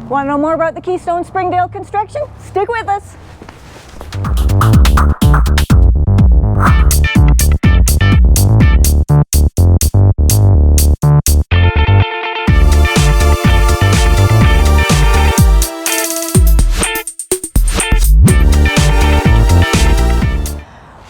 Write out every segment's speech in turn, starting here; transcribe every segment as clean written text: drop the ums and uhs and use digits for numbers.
Want to know more about the Keystone Springdale Construction? Stick with us.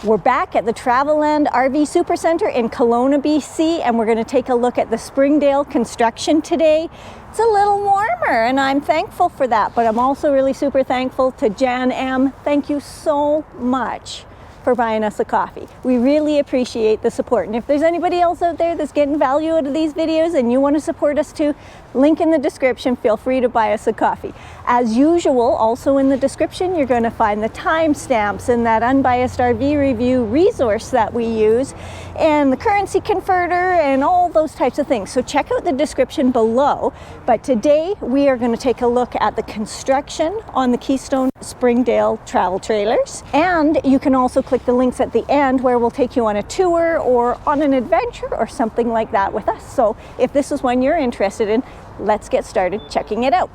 We're back at the Travelland RV Supercenter in Kelowna, BC, and we're going to take a look at the Springdale construction today. It's a little warmer, and I'm thankful for that, but I'm also really super thankful to Jan M. Thank you so much for buying us a coffee. We really appreciate the support, and if there's anybody else out there that's getting value out of these videos and you want to support us too, link in the description, feel free to buy us a coffee. As usual, also in the description, you're going to find the timestamps in that unbiased RV review resource that we use, and the currency converter and all those types of things. So check out the description below. But today we are going to take a look at the construction on the Keystone Springdale travel trailers, and you can also click the links at the end where we'll take you on a tour or on an adventure or something like that with us. So if this is one you're interested in, let's get started checking it out.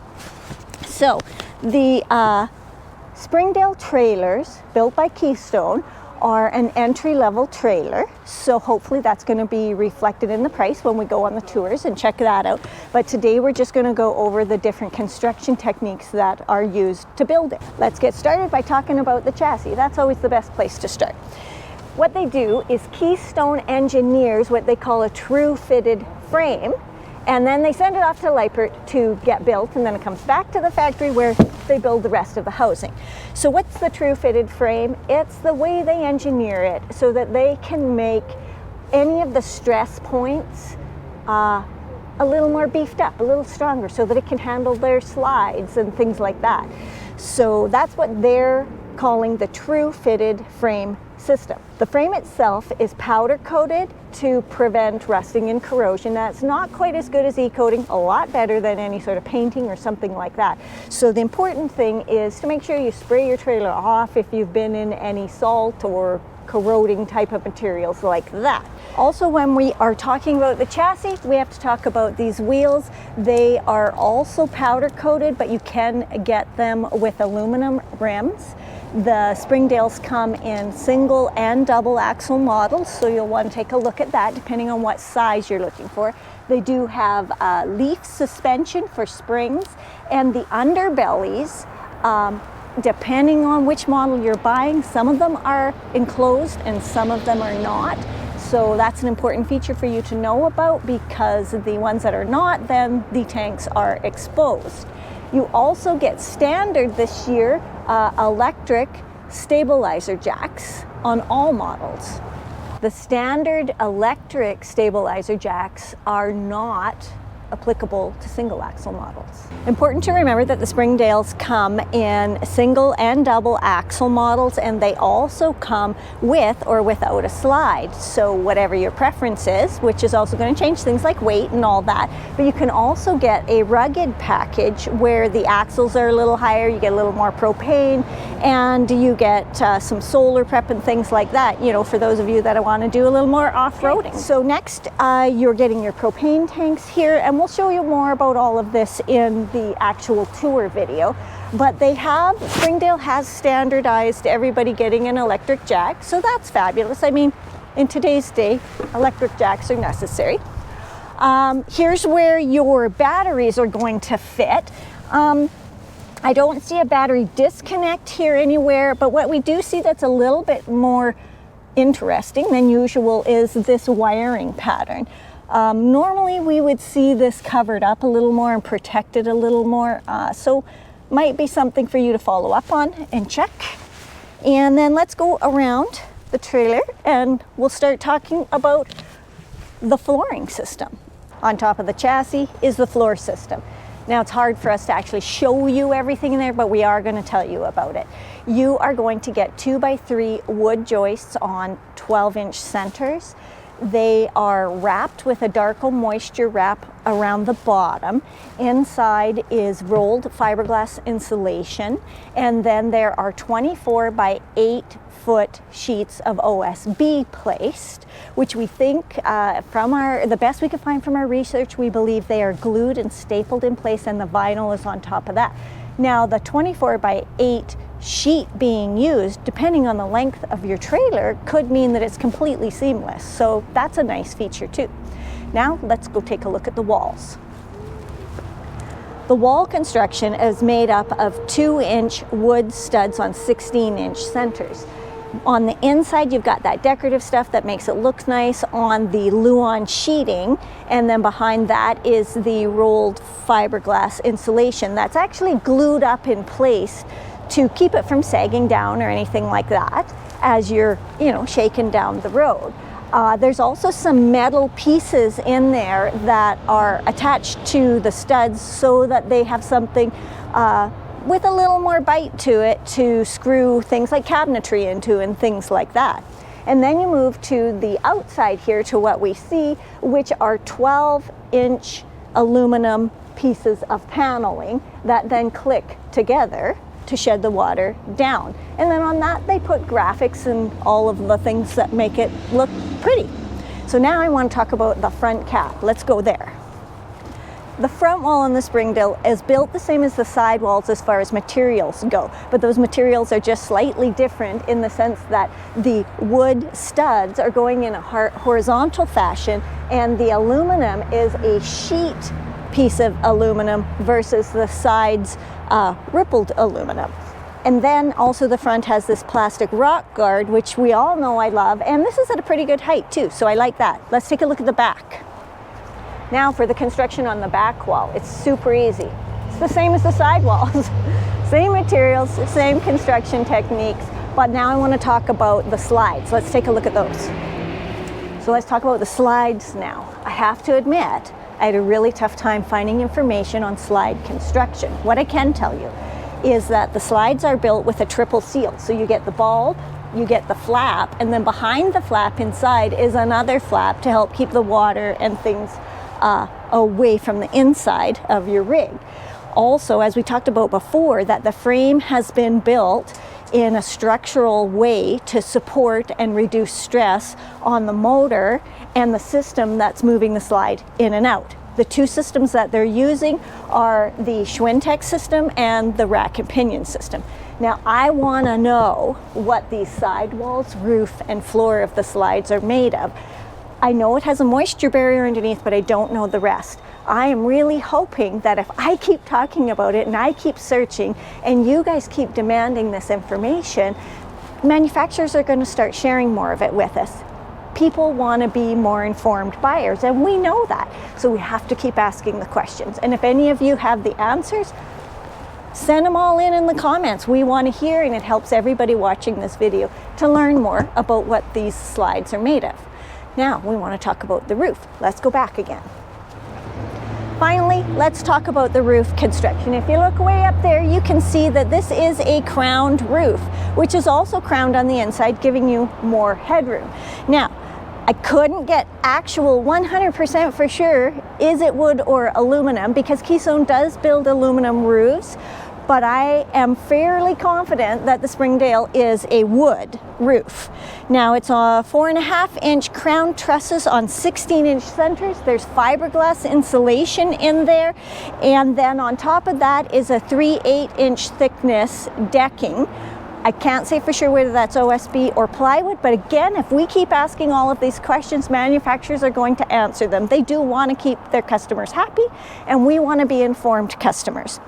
So the Springdale trailers built by Keystone are an entry-level trailer, so hopefully that's going to be reflected in the price when we go on the tours and check that out. But today we're just going to go over the different construction techniques that are used to build it. Let's get started by talking about the chassis. That's always the best place to start. What they do is Keystone engineers what they call a true fitted frame, and then they send it off to Leipert to get built, and then it comes back to the factory where they build the rest of the housing. So what's the true fitted frame? It's the way they engineer it so that they can make any of the stress points a little more beefed up, a little stronger, so that it can handle their slides and things like that. So that's what they're calling the true fitted frame system. The frame itself is powder coated to prevent rusting and corrosion. That's not quite as good as e-coating, a lot better than any sort of painting or something like that. So the important thing is to make sure you spray your trailer off if you've been in any salt or corroding type of materials like that. Also, when we are talking about the chassis, we have to talk about these wheels. They are also powder coated, but you can get them with aluminum rims. The Springdales come in single and double axle models, so you'll want to take a look at that depending on what size you're looking for. They do have leaf suspension for springs, and the underbellies, depending on which model you're buying, some of them are enclosed and some of them are not. So that's an important feature for you to know about, because the ones that are not, then the tanks are exposed. You also get standard this year electric stabilizer jacks on all models. The standard electric stabilizer jacks are not applicable to single axle models. Important to remember that the Springdales come in single and double axle models, and they also come with or without a slide. So whatever your preference is, which is also going to change things like weight and all that, but you can also get a rugged package where the axles are a little higher, you get a little more propane, and you get some solar prep and things like that, you know, for those of you that want to do a little more off-roading. So next, you're getting your propane tanks here, and we'll show you more about all of this in the actual tour video. But Springdale has standardized everybody getting an electric jack, so that's fabulous. I mean, in today's day, electric jacks are necessary. Here's where your batteries are going to fit. I don't see a battery disconnect here anywhere, but what we do see that's a little bit more interesting than usual is this wiring pattern. Normally we would see this covered up a little more and protected a little more, so might be something for you to follow up on and check. And then let's go around the trailer and we'll start talking about the flooring system. On top of the chassis is the floor system. Now, it's hard for us to actually show you everything in there, but we are going to tell you about it. You are going to get 2x3 wood joists on 12-inch centers. They are wrapped with a Darko moisture wrap around the bottom. Inside is rolled fiberglass insulation, and then there are 24 by 8-foot sheets of OSB placed, which we think from the best we could find from our research, we believe they are glued and stapled in place, and the vinyl is on top of that. Now the 24 by 8 sheet being used, depending on the length of your trailer, could mean that it's completely seamless. So that's a nice feature too. Now let's go take a look at the walls. The wall construction is made up of 2-inch wood studs on 16-inch centers. On the inside, you've got that decorative stuff that makes it look nice on the Luan sheeting, and then behind that is the rolled fiberglass insulation that's actually glued up in place to keep it from sagging down or anything like that as you're, shaking down the road. There's also some metal pieces in there that are attached to the studs so that they have something with a little more bite to it to screw things like cabinetry into and things like that. And then you move to the outside here to what we see, which are 12-inch aluminum pieces of paneling that then click together to shed the water down. And then on that they put graphics and all of the things that make it look pretty. So now I want to talk about the front cap. Let's go there. The front wall on the Springdale is built the same as the side walls as far as materials go, but those materials are just slightly different in the sense that the wood studs are going in a horizontal fashion, and the aluminum is a sheet piece of aluminum versus the sides rippled aluminum. And then also the front has this plastic rock guard, which we all know I love, and this is at a pretty good height too, so I like that. Let's take a look at the back. Now for the construction on the back wall, it's super easy. It's the same as the side walls. Same materials, same construction techniques, but now I want to talk about the slides. Let's take a look at those. So let's talk about the slides now. I have to admit, I had a really tough time finding information on slide construction. What I can tell you is that the slides are built with a triple seal. So you get the bulb, you get the flap, and then behind the flap inside is another flap to help keep the water and things away from the inside of your rig. Also, as we talked about before, that the frame has been built in a structural way to support and reduce stress on the motor and the system that's moving the slide in and out. The two systems that they're using are the Schwintek system and the rack and pinion system. Now I want to know what these sidewalls, roof, and floor of the slides are made of. I know it has a moisture barrier underneath, but I don't know the rest. I am really hoping that if I keep talking about it and I keep searching and you guys keep demanding this information, manufacturers are going to start sharing more of it with us. People want to be more informed buyers, and we know that. So we have to keep asking the questions. And if any of you have the answers, send them all in the comments. We want to hear, and it helps everybody watching this video to learn more about what these slides are made of. Now we want to talk about the roof. Let's go back again. Finally, let's talk about the roof construction. If you look way up there, you can see that this is a crowned roof, which is also crowned on the inside, giving you more headroom. Now, I couldn't get actual 100% for sure, is it wood or aluminum, because Keystone does build aluminum roofs, but I am fairly confident that the Springdale is a wood roof. Now it's a 4.5-inch crown trusses on 16-inch centers. There's fiberglass insulation in there, and then on top of that is a 3/8-inch thickness decking. I can't say for sure whether that's OSB or plywood, but again, if we keep asking all of these questions, manufacturers are going to answer them. They do want to keep their customers happy, and we want to be informed customers.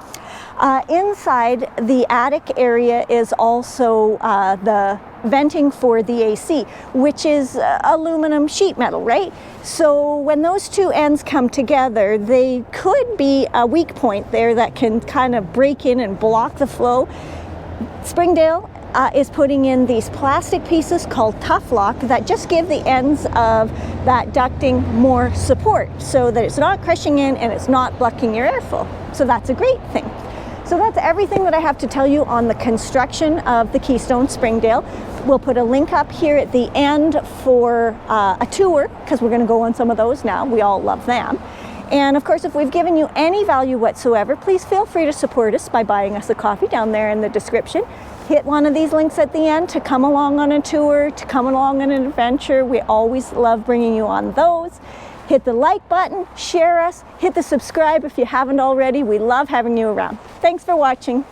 Inside the attic area is also the venting for the AC, which is aluminum sheet metal, right? So when those two ends come together, they could be a weak point there that can kind of break in and block the flow. Springdale is putting in these plastic pieces called Tough Lock that just give the ends of that ducting more support so that it's not crushing in and it's not blocking your airflow. So that's a great thing. So that's everything that I have to tell you on the construction of the Keystone Springdale. We'll put a link up here at the end for a tour, because we're going to go on some of those now. We all love them. And of course, if we've given you any value whatsoever, please feel free to support us by buying us a coffee down there in the description. Hit one of these links at the end to come along on a tour, to come along on an adventure. We always love bringing you on those. Hit the like button, share us, hit the subscribe if you haven't already. We love having you around. Thanks for watching.